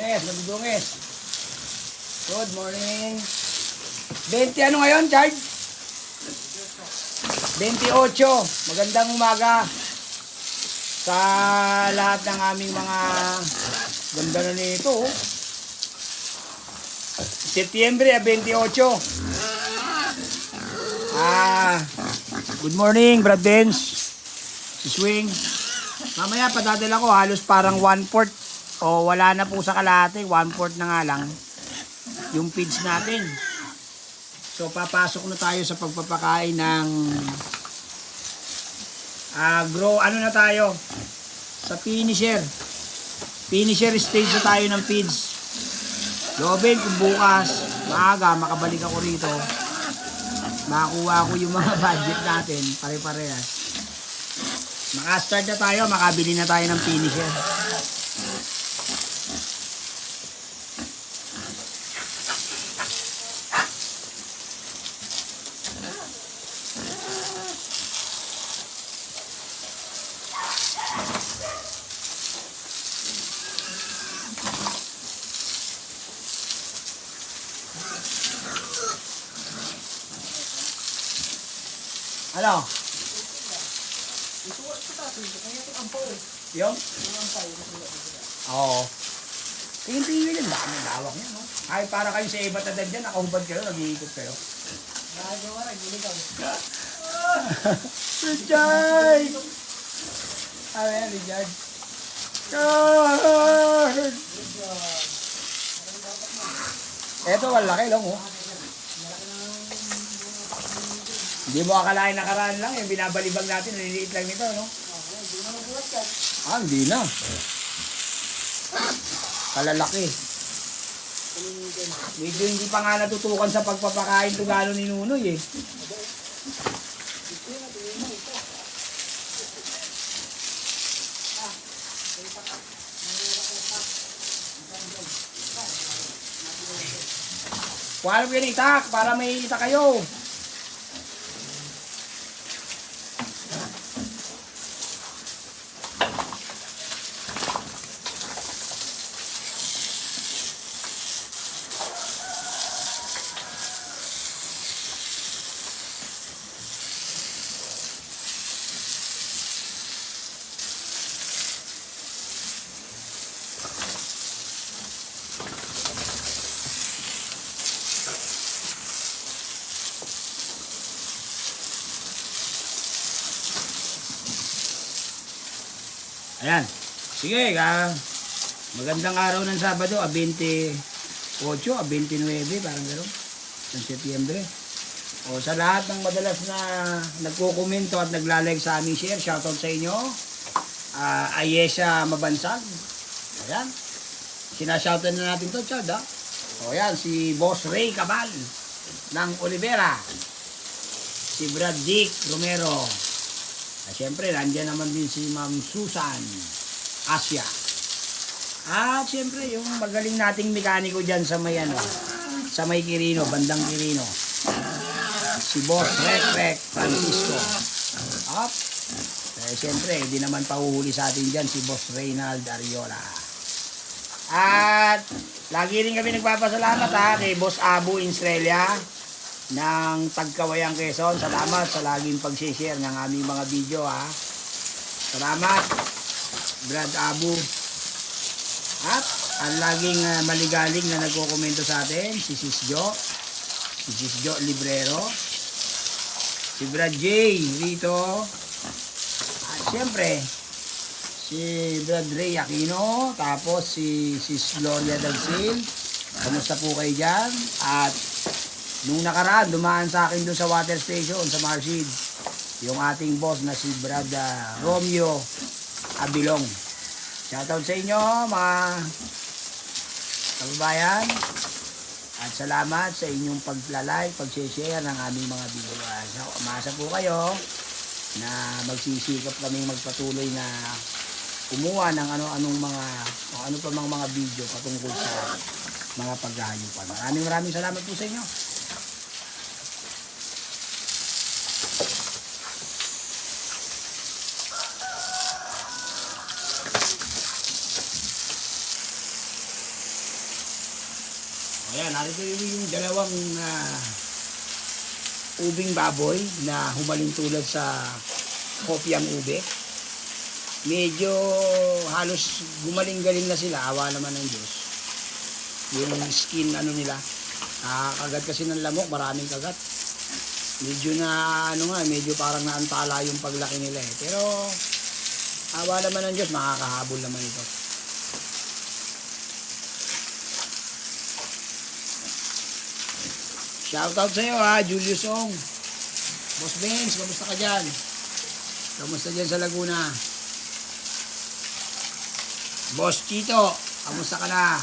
Madudungis. Good morning. 20 ano ngayon, Chard? 28. Magandang umaga sa lahat ng aming mga ganda na nito. Setyembre 28. Good morning, Brad Benz. Si Swing. Mamaya padadala ko halos parang 1/4 o wala na po sa kalahati, 1/4 na nga lang yung feeds natin. So papasok na tayo sa pagpapakain ng grow, ano na tayo sa finisher stage na tayo ng feeds. Loobin kung bukas maaga makabalik ako rito, makakuha ko yung mga budget natin pare-parehas, maka-start na tayo, makabili na tayo ng finisher. Ano? Yung? Oo. Tingin-tingin yun. Dami lawak niya, no? Ay, para kayo sa iba tadad dyan, nakahubad kayo, nag-iikot kayo. Nakagawa, nag-iligaw. Richard! Ano yan, Richard? Richard! Eto, malaki lang, oh. Hindi mo akalain nakaraan lang, yung binabalibag natin, naliliit lang nito, no? Hindi na. Kalalaki. Medyo hindi pa nga natutukan sa pagpapakain to gano'n ni Nunoy, eh. Kuha kayo ng itak, para may itak kayo. Ayan. Sige, magandang araw ng Sabado, 28, 29, parang gano'n, ng Setyembre. O sa lahat ng madalas na nagko-komento at nagla-like sa aming share, shoutout sa inyo. Ayesha Mabansag. Ayan. Sinashoutout na natin to, Chad, ha? O yan, si Boss Ray Cabal ng Olivera. Si Brad Dick Romero. Siyempre, nandiyan naman din si Ma'am Susan Asia. At siyempre, yung magaling nating mekaniko dyan sa may sa may Quirino, bandang Quirino. Si Boss Rek Francisco. Up. Siyempre, hindi naman pahuhuli sa atin dyan si Boss Reynald Ariola. At lagi rin kami nagpapasalamat kay Boss Abu Instrelia ng Tagkawayang Quezon. Salamat sa laging pag-share ng aming mga video, ha. Salamat, Brad Abu. At ang laging maligaling na nagko-komento sa atin, si Sis Jo Librero, si Brad J rito, at siyempre si Brad Ray Aquino, tapos si Sis Gloria Dalsil. Kamusta po kayo dyan? At nung nakaraan, dumaan sa akin doon sa water station sa Marsid, yung ating boss na si Brad Romeo Abilong. Shoutout sa inyo, mga kababayan. At salamat sa inyong paglalike, pag-share ng aming mga video. Umasa po kayo na magsisikap kaming magpatuloy na kumuha ng ano-anong ano pa mga video patungkol sa mga paghahayupan. Maraming salamat po sa inyo. Ayan, narito yung dalawang ubing baboy na humaling tulad sa kopyang ube. Medyo halos gumaling-galing na sila, awa naman ng Diyos. Yung skin ano nila, kagat kasi ng lamok, maraming kagat. Medyo na medyo parang naantala yung paglaki nila eh. Pero awa naman ng Diyos, makakahabol naman ito. Shoutout sa iyo Julius Ong. Boss Benz, kamusta ka dyan? Kamusta dyan sa Laguna? Boss Chito, kamusta ka na?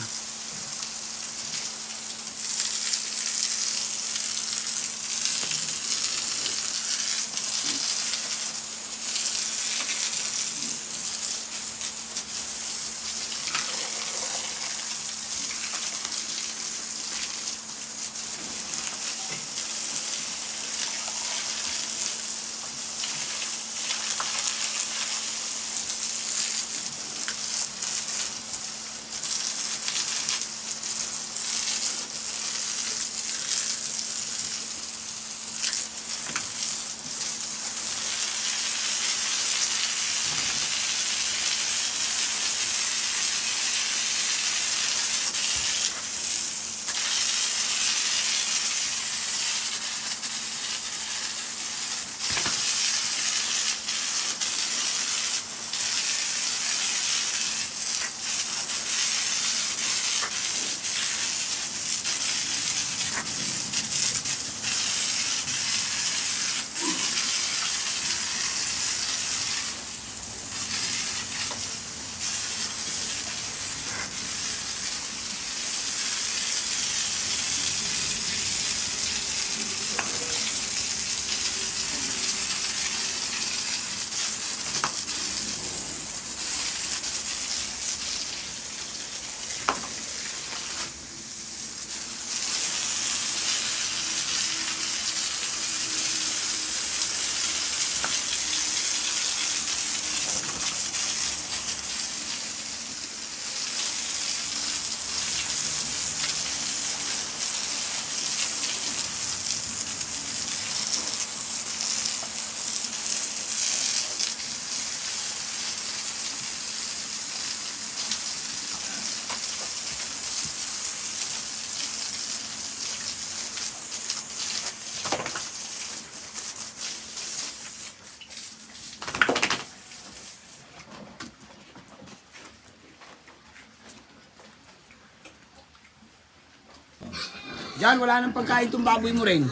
Diyan, wala nang pagkain itong baboy mo rin.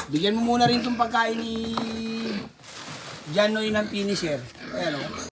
Bigyan mo muna rin itong pagkain ni Janoy ng finisher. Ayan o.